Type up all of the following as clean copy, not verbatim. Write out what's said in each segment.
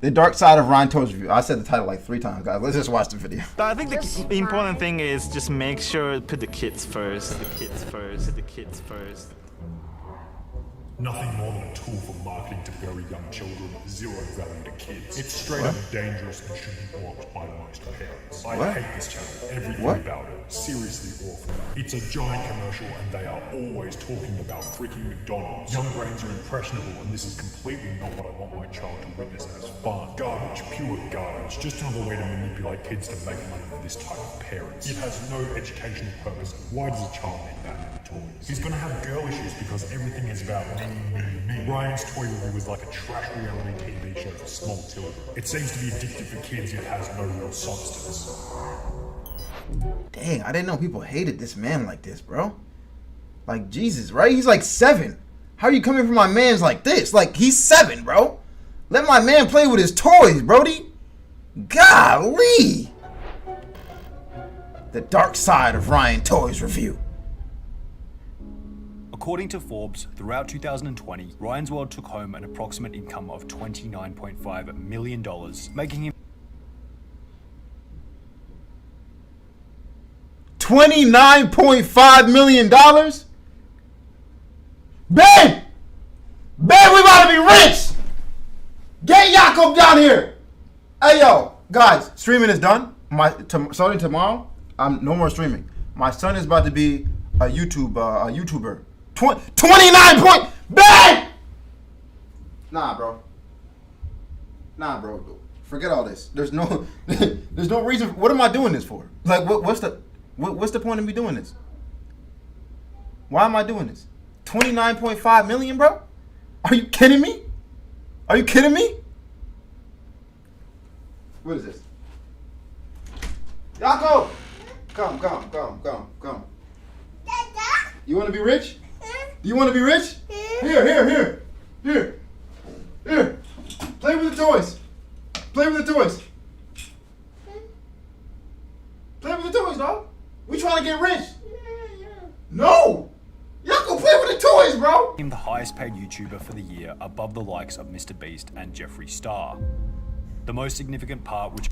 The Dark Side of Ryan Toad's Review. I said the title like 3 times, guys. Let's just watch the video. I think the important thing is just make sure put the kids first. The kids first. The kids first. Nothing more than a tool for marketing to very young children, zero value to kids. It's straight up dangerous and should be blocked by most parents. I hate this channel, everything about it. Seriously awful. It's a giant commercial and they are always talking about freaking McDonald's. Young brains are impressionable and this is completely not what I want my child to witness as fun. Garbage, pure garbage. Just another way to manipulate kids to make money for this type of parents. It has no educational purpose. Why does a child need that many toys? He's gonna have girl issues because everything is about me. Ryan's Toy Review was like a trash reality TV show for small children. It seems to be addictive for kids, yet has no real substance. Dang, I didn't know people hated this man like this, bro. Like, Jesus, right? He's like 7. How are you coming for my man's like this? Like, he's 7, bro. Let my man play with his toys, Brody. Golly. The Dark Side of Ryan Toys Review. According to Forbes, throughout 2020, Ryan's World took home an approximate income of $29.5 million, making him $29.5 million? Ben! Ben, we about to be rich! Get Jakob down here! Hey, yo, guys, streaming is done. Starting tomorrow, no more streaming. My son is about to be a YouTuber. 29 point Ben! Nah, bro. Forget all this. There's no reason. What am I doing this for? Like, what's the point of me doing this? Why am I doing this? 29.5 million, bro? Are you kidding me? Are you kidding me? What is this? Yako! Come. You want to be rich? You want to be rich? Here. Play with the toys. Play with the toys, dog. We trying to get rich. No! Y'all go play with the toys, bro. the highest paid YouTuber for the year, above the likes of Mr. Beast and Jeffree Star. The most significant part, which...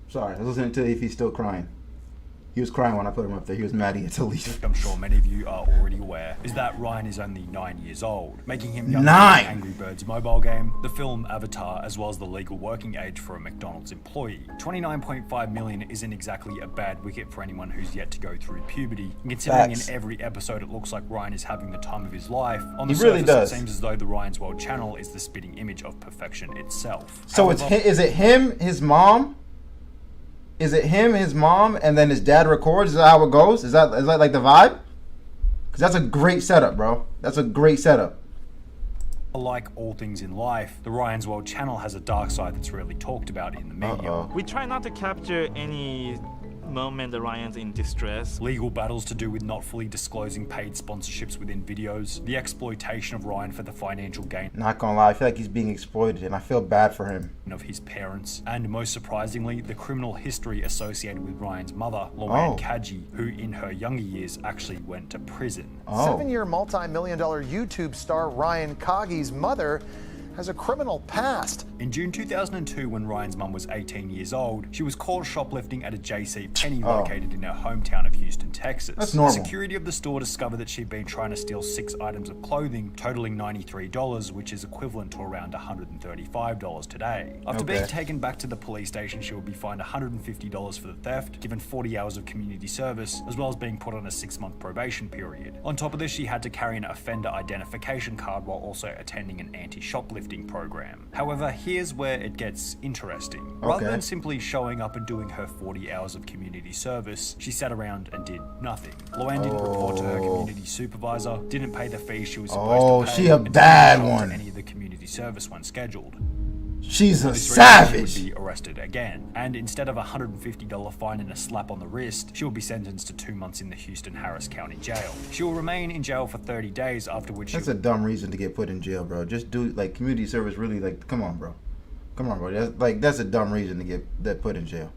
Sorry, I was listening to if he's still crying. He was crying when I put him up there. He was mad he had to leave. I'm sure many of you are already aware, is that Ryan is only 9 years old, making him younger 9! than Angry Birds mobile game, the film Avatar, as well as the legal working age for a McDonald's employee. 29.5 million isn't exactly a bad wicket for anyone who's yet to go through puberty, and considering in every episode it looks like Ryan is having the time of his life, on the surface it seems as though the Ryan's World channel is the spitting image of perfection itself. So however, is it him, his mom? Is it him, his mom, and then his dad records? Is that how it goes? Is that like the vibe? Because that's a great setup, bro. That's a great setup. Like all things in life, the Ryan's World channel has a dark side that's rarely talked about in the media. We try not to capture any moment that Ryan's in distress. Legal battles to do with not fully disclosing paid sponsorships within videos, the exploitation of Ryan for the financial gain Not gonna lie, I feel like he's being exploited and I feel bad for him. Of his parents, and most surprisingly, the criminal history associated with Ryan's mother, Luann Caggi, who in her younger years actually went to prison. 7-year multi-million-dollar YouTube star Ryan Caggi's mother has a criminal past. In June 2002, when Ryan's mum was 18 years old, she was caught shoplifting at a JC Penney located in her hometown of Houston, Texas. That's normal. The security of the store discovered that she'd been trying to steal 6 items of clothing, totaling $93, which is equivalent to around $135 today. After being taken back to the police station, she would be fined $150 for the theft, given 40 hours of community service, as well as being put on a 6-month probation period. On top of this, she had to carry an offender identification card while also attending an anti-shoplifting program. However, here's where it gets interesting. Rather than simply showing up and doing her 40 hours of community service, she sat around and did nothing. Luann didn't report to her community supervisor, didn't pay the fees she was supposed to pay, she a bad one. Any of the community service when scheduled. She's a savage. She would be arrested again, and instead of a $150 fine and a slap on the wrist, she will be sentenced to 2 months in the Houston Harris County Jail. She will remain in jail for 30 days, after which That's a dumb reason to get put in jail, bro. Just do, like, community service really, like, come on, bro. That's a dumb reason to get put in jail.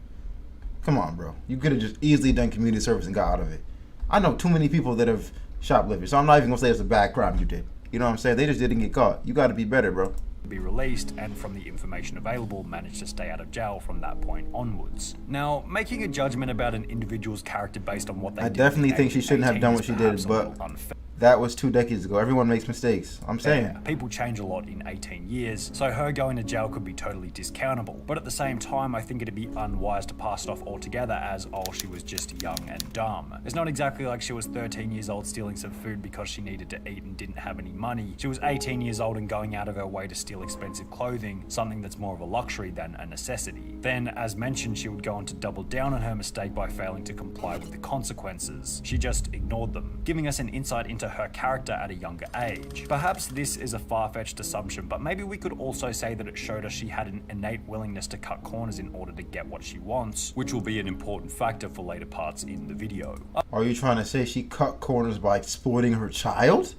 Come on, bro. You could have just easily done community service and got out of it. I know too many people that have shoplifted, so I'm not even gonna say it's a bad crime you did. You know what I'm saying? They just didn't get caught. You gotta be better, bro. be released, and from the information available, managed to stay out of jail from that point onwards. Now, making a judgment about an individual's character based on what they I did definitely at the think age she of shouldn't have 18 done is what she did, perhaps a but little unfair. that was 2 decades ago. Everyone makes mistakes. I'm saying. People change a lot in 18 years, so her going to jail could be totally discountable. But at the same time, I think it'd be unwise to pass it off altogether as, oh, she was just young and dumb. It's not exactly like she was 13 years old stealing some food because she needed to eat and didn't have any money. She was 18 years old and going out of her way to steal expensive clothing, something that's more of a luxury than a necessity. Then, as mentioned, she would go on to double down on her mistake by failing to comply with the consequences. She just ignored them, giving us an insight into her character at a younger age. Perhaps this is a far-fetched assumption, but maybe we could also say that it showed us she had an innate willingness to cut corners in order to get what she wants, which will be an important factor for later parts in the video. Are you trying to say she cut corners by exploiting her child?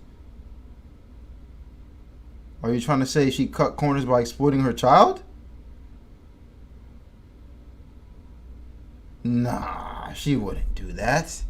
Are you trying to say she cut corners by exploiting her child? Nah, she wouldn't do that.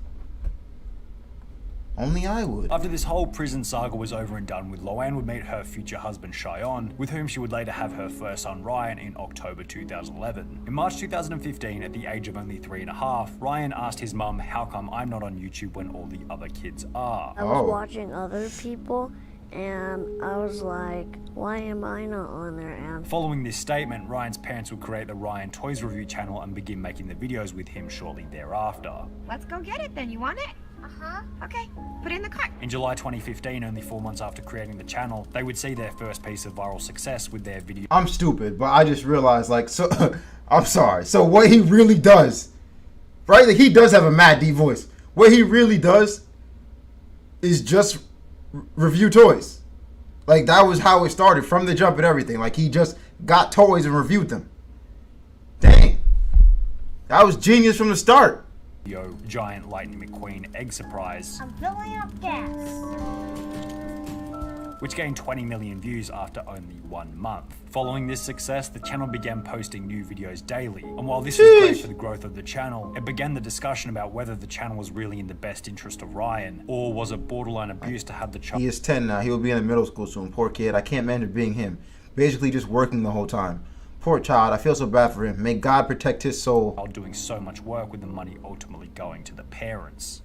Only I would. After this whole prison saga was over and done with, Loanne would meet her future husband Cheyenne, with whom she would later have her first son Ryan in October 2011. In March 2015, at the age of only 3.5, Ryan asked his mum, how come I'm not on YouTube when all the other kids are? I was watching other people and I was like, why am I not on there? And Following this statement, Ryan's parents would create the Ryan Toys Review channel and begin making the videos with him shortly thereafter. Let's go get it then. You want it? Uh-huh. Okay. Put it in the cart. In July 2015, only 4 months after creating the channel, they would see their first piece of viral success with their video. I'm stupid, but I just realized, like, so I'm sorry. So what he really does, right? Like, he does have a Mad D voice. What he really does is just review toys. Like, that was how it started from the jump and everything. Like, he just got toys and reviewed them. Dang. That was genius from the start. Giant Lightning McQueen Egg Surprise, I'm filling up gas. which gained 20 million views after only 1 month. Following this success, the channel began posting new videos daily, and while this was great for the growth of the channel, it began the discussion about whether the channel was really in the best interest of Ryan, or was it borderline abuse to have the child. He is 10 now. He will be in middle school soon. Poor kid. I can't imagine being him. Basically just working the whole time. Poor child. I feel so bad for him. May God protect his soul. Doing so much work with the money ultimately going to the parents.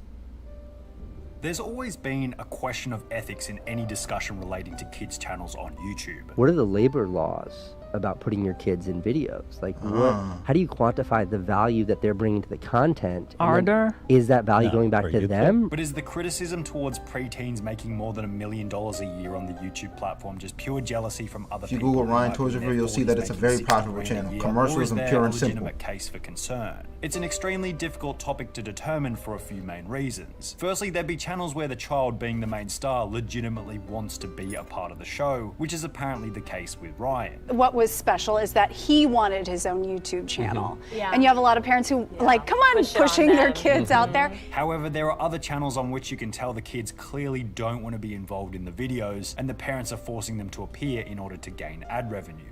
There's always been a question of ethics in any discussion relating to kids' channels on YouTube. What are the labor laws about putting your kids in videos? Like, how do you quantify the value that they're bringing to the content? Are there? Is that value going back to them? But is the criticism towards preteens making more than $1 million a year on the YouTube platform just pure jealousy from other If you people? Google who Ryan might be Toys in Review, their you'll see 40s that it's a making very 60 profitable grand a channel. year? Commercialism, Or is pure there and a simple. legitimate case for concern? It's an extremely difficult topic to determine for a few main reasons. Firstly, there'd be channels where the child, being the main star, legitimately wants to be a part of the show, which is apparently the case with Ryan. What was special is that he wanted his own YouTube channel. Yeah. And you have a lot of parents who, like, come on, Push it on pushing their them. kids out there. However, there are other channels on which you can tell the kids clearly don't want to be involved in the videos, and the parents are forcing them to appear in order to gain ad revenue.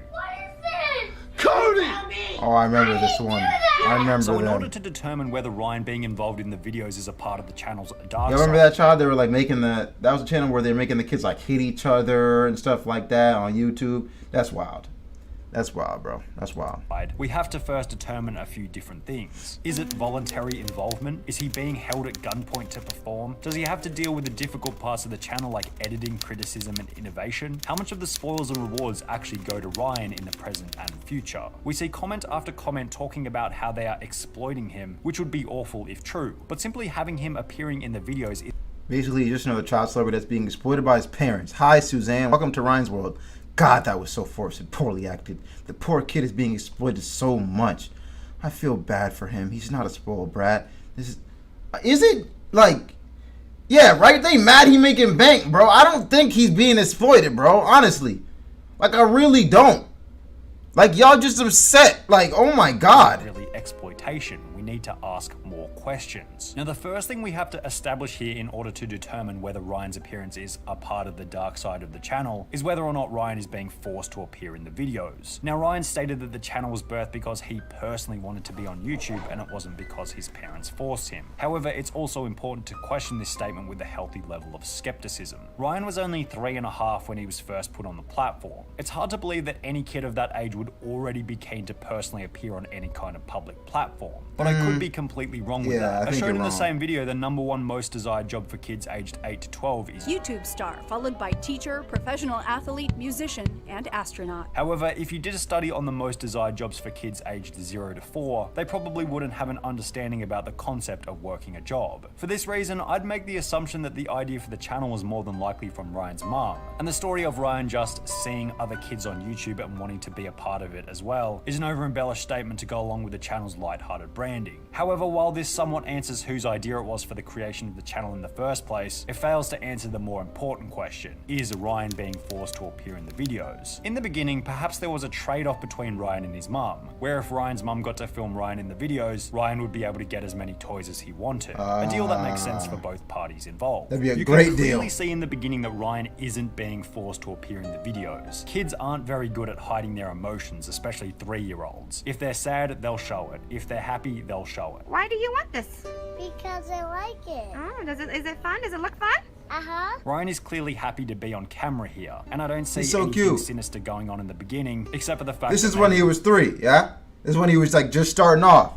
Oh, I remember this one. I remember So in that. order to determine whether Ryan being involved in the videos is a part of the channel's dark You remember side, that child? They were like making that was a channel where they're making the kids like hit each other and stuff like that on YouTube. That's wild. That's wild, bro. That's wild. we have to first determine a few different things. Is it voluntary involvement? Is he being held at gunpoint to perform? Does he have to deal with the difficult parts of the channel like editing, criticism, and innovation? How much of the spoils and rewards actually go to Ryan in the present and future? We see comment after comment talking about how they are exploiting him, which would be awful if true, but simply having him appearing in the videos is Basically, you're just another child celebrity that's being exploited by his parents. Hi, Suzanne. Welcome to Ryan's World. God, that was so forced and poorly acted. The poor kid is being exploited so much. I feel bad for him. He's not a spoiled brat. Is it like, yeah, right? They mad he making bank, bro. I don't think he's being exploited, bro. Honestly, like, I really don't. Like, y'all just upset. Like, oh my God. really exploitation. We need to ask more questions. Now, the first thing we have to establish here in order to determine whether Ryan's appearance is a part of the dark side of the channel is whether or not Ryan is being forced to appear in the videos. Now, Ryan stated that the channel was birthed because he personally wanted to be on YouTube and it wasn't because his parents forced him. However, it's also important to question this statement with a healthy level of skepticism. Ryan was only 3.5 when he was first put on the platform. It's hard to believe that any kid of that age would already be keen to personally appear on any kind of public platform. But I could be completely wrong with that. As shown in the same video, the #1 most desired job for kids aged 8 to 12 is YouTube star, followed by teacher, professional athlete, musician, and astronaut. However, if you did a study on the most desired jobs for kids aged 0 to 4, they probably wouldn't have an understanding about the concept of working a job. For this reason, I'd make the assumption that the idea for the channel was more than likely from Ryan's mom. And the story of Ryan just seeing other kids on YouTube and wanting to be a part of it as well is an over-embellished statement to go along with the channel's lighthearted branding. However, while this somewhat answers whose idea it was for the creation of the channel in the first place, it fails to answer the more important question: is Ryan being forced to appear in the videos? In the beginning, perhaps there was a trade-off between Ryan and his mum, where if Ryan's mum got to film Ryan in the videos, Ryan would be able to get as many toys as he wanted. A deal that makes sense for both parties involved. That'd be a you great can deal. clearly see in the beginning that Ryan isn't being forced to appear in the videos. Kids aren't very good at hiding their emotions, especially 3-year-olds. If they're sad, they'll show it. If they're happy, they'll show it. Why do you want this? Because I like it. Oh, is it fun? Does it look fun? Uh-huh. Ryan is clearly happy to be on camera here, and I don't see He's so anything cute. sinister going on in the beginning, except for the fact This that is when he was 3, yeah? This is when he was like just starting off.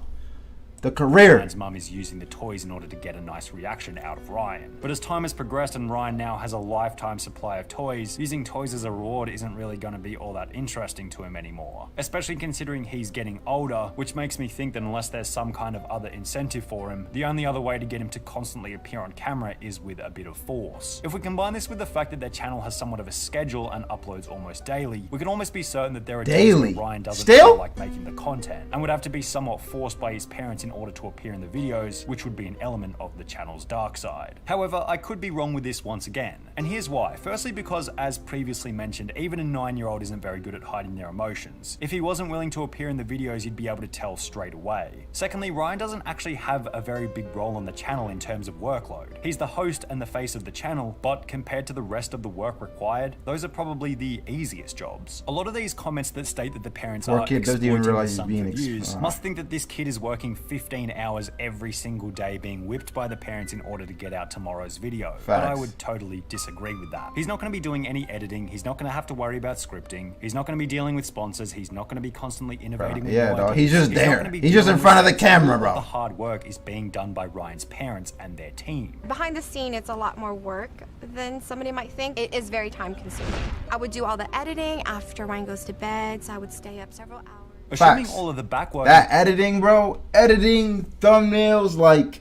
The career. Ryan's mum is using the toys in order to get a nice reaction out of Ryan. But as time has progressed and Ryan now has a lifetime supply of toys, using toys as a reward isn't really going to be all that interesting to him anymore. Especially considering he's getting older, which makes me think that unless there's some kind of other incentive for him, the only other way to get him to constantly appear on camera is with a bit of force. If we combine this with the fact that their channel has somewhat of a schedule and uploads almost daily, we can almost be certain that there are days when Ryan doesn't feel like making the content, and would have to be somewhat forced by his parents in order to appear in the videos, which would be an element of the channel's dark side. However, I could be wrong with this once again, and here's why. Firstly, because as previously mentioned, even a 9-year-old isn't very good at hiding their emotions. If he wasn't willing to appear in the videos, you'd be able to tell straight away. Secondly, Ryan doesn't actually have a very big role on the channel in terms of workload. He's the host and the face of the channel, but compared to the rest of the work required, those are probably the easiest jobs. A lot of these comments that state that the parents are exploiting their son for views must think that this kid is working 15 hours every single day being whipped by the parents in order to get out tomorrow's video. But I would totally disagree with that. He's not going to be doing any editing, he's not going to have to worry about scripting, he's not going to be dealing with sponsors, he's not going to be constantly innovating with dog. He's just there. He's just in front of the camera, bro. The hard work is being done by Ryan's parents and their team. Behind the scene, it's a lot more work than somebody might think. It is very time consuming. I would do all the editing after Ryan goes to bed, so I would stay up several hours. Assuming all of the backwork. That editing, bro, editing, thumbnails, like,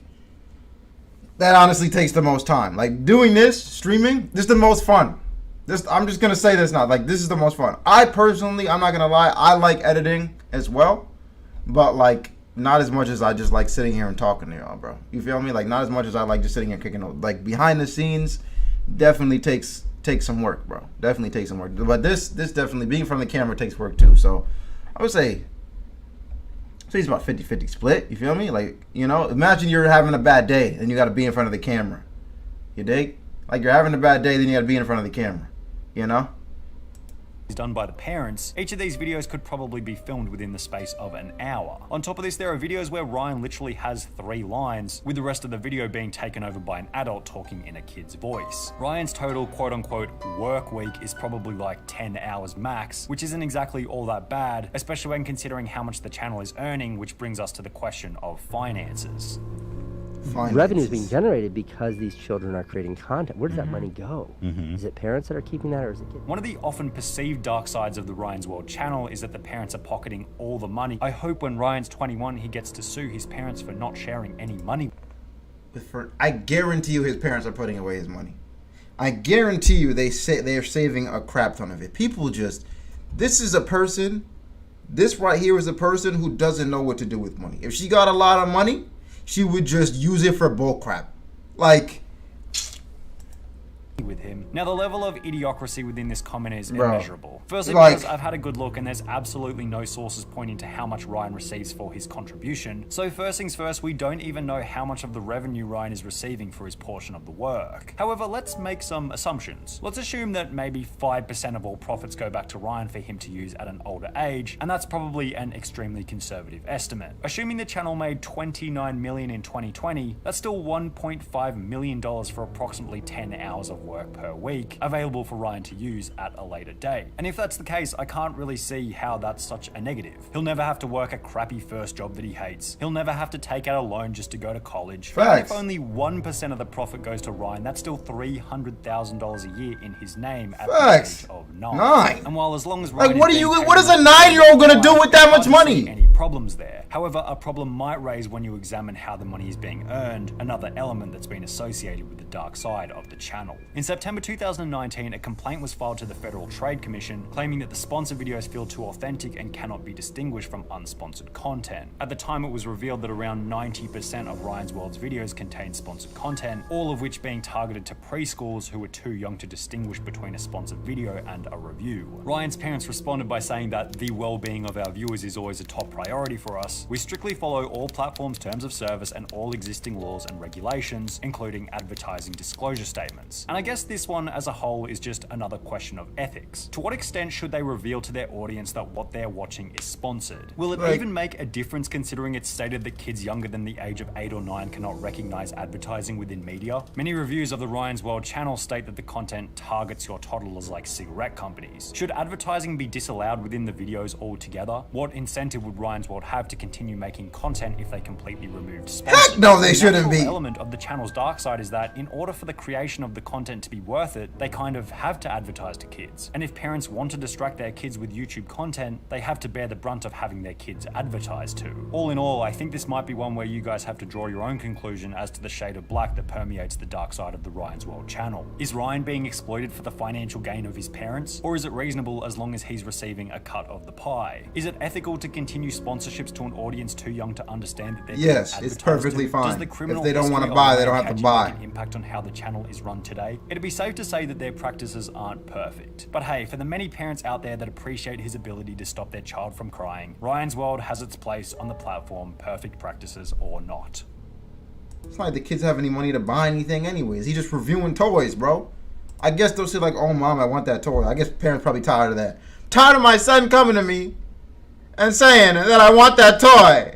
that honestly takes the most time. Like, doing this, streaming, this is the most fun. I'm just going to say this now. Like, this is the most fun. I personally, I'm not going to lie, I like editing as well. But, like, not as much as I just like sitting here and talking to y'all, bro. You feel me? Like, not as much as I like just sitting here kicking notes. Like, behind the scenes definitely takes some work, bro. Definitely takes some work. But this definitely, being in front of the camera takes work too. So, I would say it's about 50-50 split. You feel me? Like, you know, imagine you're having a bad day and you got to be in front of the camera. You dig? Like, you're having a bad day, then you got to be in front of the camera. You know? Done by the parents, each of these videos could probably be filmed within the space of an hour. On top of this, there are videos where Ryan literally has 3 lines, with the rest of the video being taken over by an adult talking in a kid's voice. Ryan's total quote-unquote work week is probably like 10 hours max, which isn't exactly all that bad, especially when considering how much the channel is earning, which brings us to the question of finances. Revenue is being generated because these children are creating content. Where does that money go? Is it parents that are keeping that, or is it kids? One of the often perceived dark sides of the Ryan's World channel is that the parents are pocketing all the money. I hope when Ryan's 21, he gets to sue his parents for not sharing any money. I guarantee you his parents are putting away his money. I guarantee you they're saving a crap ton of it. People just, this right here is a person who doesn't know what to do with money. If she got a lot of money, she would just use it for bull crap. Like, with him. Now, the level of idiocracy within this comment is Bro. immeasurable. Firstly, Like- because I've had a good look and there's absolutely no sources pointing to how much Ryan receives for his contribution. So first things first, we don't even know how much of the revenue Ryan is receiving for his portion of the work. However, let's make some assumptions. Let's assume that maybe 5% of all profits go back to Ryan for him to use at an older age, and that's probably an extremely conservative estimate. Assuming the channel made $29 million in 2020, that's still $1.5 million for approximately 10 hours of work per week, available for Ryan to use at a later date. And if that's the case, I can't really see how that's such a negative. He'll never have to work a crappy first job that he hates. He'll never have to take out a loan just to go to college. Facts. If only 1% of the profit goes to Ryan, that's still $300,000 a year in his name at Facts. the age of 9. 9. And while as long as Like, Ryan what is are you? being What paid is a well, 9-year-old gonna do with that I much don't money? see any problems there. However, a problem might raise when you examine how the money is being earned, another element that's been associated with the dark side of the channel. In September 2019, a complaint was filed to the Federal Trade Commission claiming that the sponsored videos feel too authentic and cannot be distinguished from unsponsored content. At the time, it was revealed that around 90% of Ryan's World's videos contained sponsored content, all of which being targeted to preschoolers who were too young to distinguish between a sponsored video and a review. Ryan's parents responded by saying that the well-being of our viewers is always a top priority for us. We strictly follow all platforms' terms of service and all existing laws and regulations, including advertising disclosure statements. And I guess this one as a whole is just another question of ethics. To what extent should they reveal to their audience that what they're watching is sponsored? Will it even make a difference considering it's stated that kids younger than the age of 8 or 9 cannot recognize advertising within media? Many reviews of the Ryan's World channel state that the content targets your toddlers like cigarette companies. Should advertising be disallowed within the videos altogether? What incentive would Ryan's World have to continue making content if they completely removed sponsors? Heck no, they The shouldn't natural be. element of the channel's dark side is that in order for the creation of the content to be worth it, they kind of have to advertise to kids. And if parents want to distract their kids with YouTube content, they have to bear the brunt of having their kids advertised to. All in all, I think this might be one where you guys have to draw your own conclusion as to the shade of black that permeates the dark side of the Ryan's World channel. Is Ryan being exploited for the financial gain of his parents? Or is it reasonable as long as he's receiving a cut of the pie? Is it ethical to continue sponsorships to an audience too young to understand that they're being Yes, it's advertised perfectly to? fine. Does the criminal If they don't wanna history of buy, they Ryan don't have to Kaji buy. make an impact on how the channel is run today? It'd be safe to say that their practices aren't perfect. But hey, for the many parents out there that appreciate his ability to stop their child from crying, Ryan's World has its place on the platform, perfect practices or not. It's not like the kids have any money to buy anything anyways. He's just reviewing toys, bro. I guess they'll say like, oh mom, I want that toy. I guess parents probably tired of that. Tired of my son coming to me and saying that I want that toy.